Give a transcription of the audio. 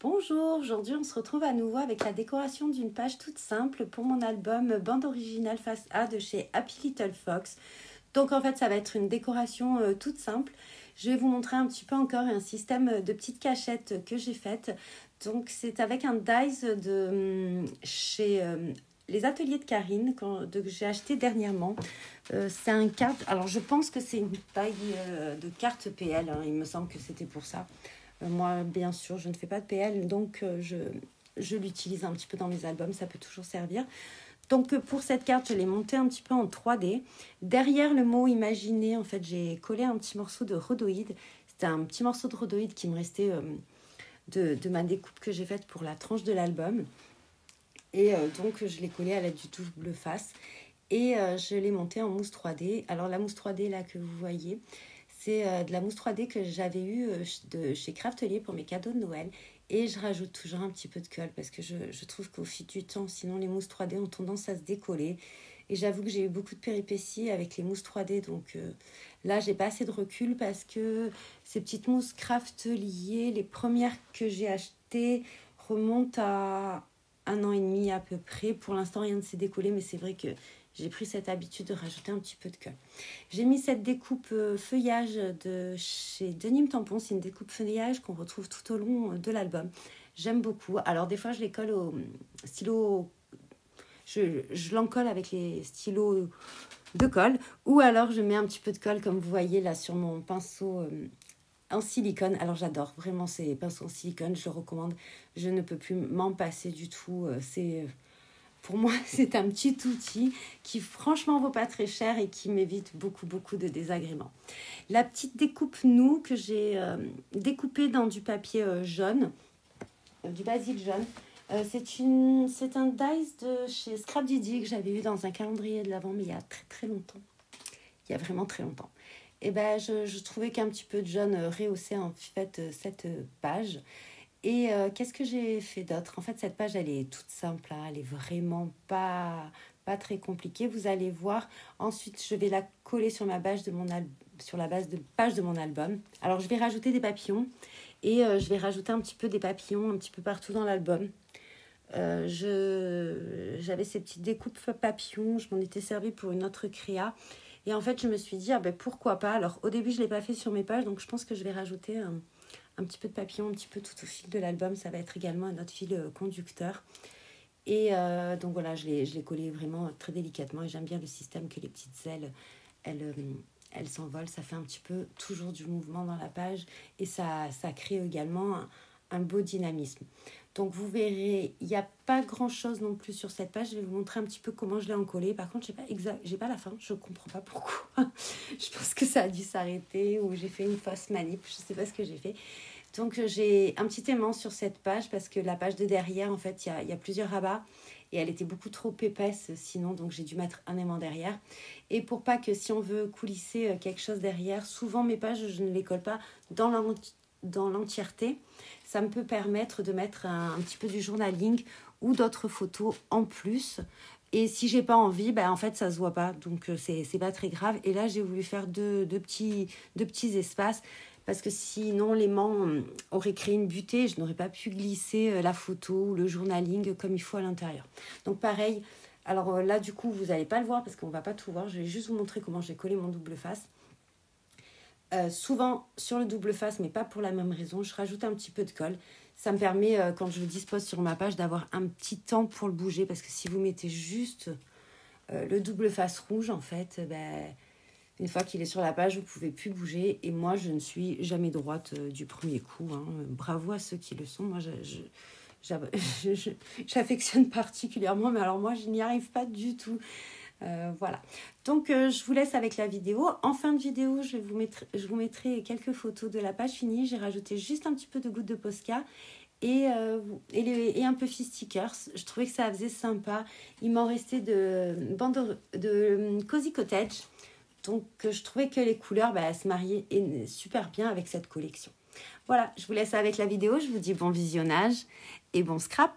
Bonjour, aujourd'hui on se retrouve à nouveau avec la décoration d'une page toute simple pour mon album Bande originale face A de chez Happy Little Fox. Donc en fait ça va être une décoration toute simple. Je vais vous montrer un petit peu encore un système de petites cachettes que j'ai faites. Donc c'est avec un dies de chez les ateliers de Karine que j'ai acheté dernièrement. C'est un carte, alors je pense que c'est une taille de carte PL, hein, il me semble que c'était pour ça. Moi, bien sûr, je ne fais pas de PL, donc je l'utilise un petit peu dans mes albums, ça peut toujours servir. Donc, pour cette carte, je l'ai montée un petit peu en 3D. Derrière le mot « Imaginez », en fait, j'ai collé un petit morceau de rhodoïde. C'était un petit morceau de rhodoïde qui me restait de ma découpe que j'ai faite pour la tranche de l'album. Et donc, je l'ai collé à l'aide du double face. Et je l'ai monté en mousse 3D. Alors, la mousse 3D, là, que vous voyez... C'est de la mousse 3D que j'avais eue chez Craftelier pour mes cadeaux de Noël. Et je rajoute toujours un petit peu de colle parce que je trouve qu'au fil du temps, sinon les mousses 3D ont tendance à se décoller. Et j'avoue que j'ai eu beaucoup de péripéties avec les mousses 3D. Donc là, j'ai pas assez de recul parce que ces petites mousses Craftelier, les premières que j'ai achetées, remontent à 1 an et demi à peu près. Pour l'instant, rien ne s'est décollé, mais c'est vrai que j'ai pris cette habitude de rajouter un petit peu de colle. J'ai mis cette découpe feuillage de chez Denim Tampon. C'est une découpe feuillage qu'on retrouve tout au long de l'album. J'aime beaucoup. Alors des fois, je les colle au stylo. Je l'encolle avec les stylos de colle. Ou alors, je mets un petit peu de colle, comme vous voyez là, sur mon pinceau en silicone. Alors j'adore. Vraiment, ces pinceaux en silicone, je le recommande. Je ne peux plus m'en passer du tout. Pour moi, c'est un petit outil qui franchement vaut pas très cher et qui m'évite beaucoup de désagréments. La petite découpe noux que j'ai découpée dans du papier jaune, du basil jaune, c'est un dies de chez Scrap Didi que j'avais eu dans un calendrier de l'Avent, mais il y a très longtemps. Il y a vraiment très longtemps. Et ben, je trouvais qu'un petit peu de jaune rehaussait en fait cette page. Et qu'est-ce que j'ai fait d'autre? En fait, cette page, elle est toute simple, hein, elle est vraiment pas très compliquée. Vous allez voir. Ensuite, je vais la coller sur ma page sur la base de page de mon album. Alors, je vais rajouter des papillons et je vais rajouter un petit peu des papillons un petit peu partout dans l'album. J'avais ces petites découpes papillons, je m'en étais servi pour une autre créa. Et en fait, je me suis dit, pourquoi pas? Alors, au début, je ne l'ai pas fait sur mes pages, donc je pense que je vais rajouter un petit peu de papillon, un petit peu tout au fil de l'album. Ça va être également un autre fil conducteur. Et donc voilà, je l'ai collé vraiment très délicatement. Et j'aime bien le système que les petites ailes, elles s'envolent. Ça fait un petit peu toujours du mouvement dans la page. Et ça crée également un beau dynamisme. Donc vous verrez, il n'y a pas grand-chose non plus sur cette page. Je vais vous montrer un petit peu comment je l'ai encollé. Par contre, j'ai pas la fin. Je ne comprends pas pourquoi. Je pense que ça a dû s'arrêter ou j'ai fait une fausse manip. Je ne sais pas ce que j'ai fait. Donc j'ai un petit aimant sur cette page parce que la page de derrière, en fait, il y a plusieurs rabats. Et elle était beaucoup trop épaisse sinon, donc j'ai dû mettre un aimant derrière. Et pour pas que si on veut coulisser quelque chose derrière, souvent mes pages, je ne les colle pas dans l'entièreté. Ça me peut permettre de mettre un petit peu du journaling ou d'autres photos en plus. Et si j'ai pas envie, en fait, ça se voit pas. Donc, c'est pas très grave. Et là, j'ai voulu faire deux petits espaces parce que sinon, l'aimant aurait créé une butée. Je n'aurais pas pu glisser la photo ou le journaling comme il faut à l'intérieur. Donc, pareil. Alors là, du coup, vous n'allez pas le voir parce qu'on va pas tout voir. Je vais juste vous montrer comment j'ai collé mon double face. Souvent sur le double face, mais pas pour la même raison, je rajoute un petit peu de colle. Ça me permet, quand je le dispose sur ma page, d'avoir un petit temps pour le bouger. Parce que si vous mettez juste le double face rouge, en fait, une fois qu'il est sur la page, vous ne pouvez plus bouger. Et moi, je ne suis jamais droite du premier coup. Hein. Bravo à ceux qui le sont. Moi, j'affectionne particulièrement, mais alors moi, je n'y arrive pas du tout. Voilà, donc je vous laisse avec la vidéo. En fin de vidéo, je vous mettrai quelques photos de la page finie. J'ai rajouté juste un petit peu de gouttes de Posca et un peu stickers. Je trouvais que ça faisait sympa. Il m'en restait de Cozy Cottage. Donc je trouvais que les couleurs se mariaient super bien avec cette collection. Voilà, je vous laisse avec la vidéo. Je vous dis bon visionnage et bon scrap.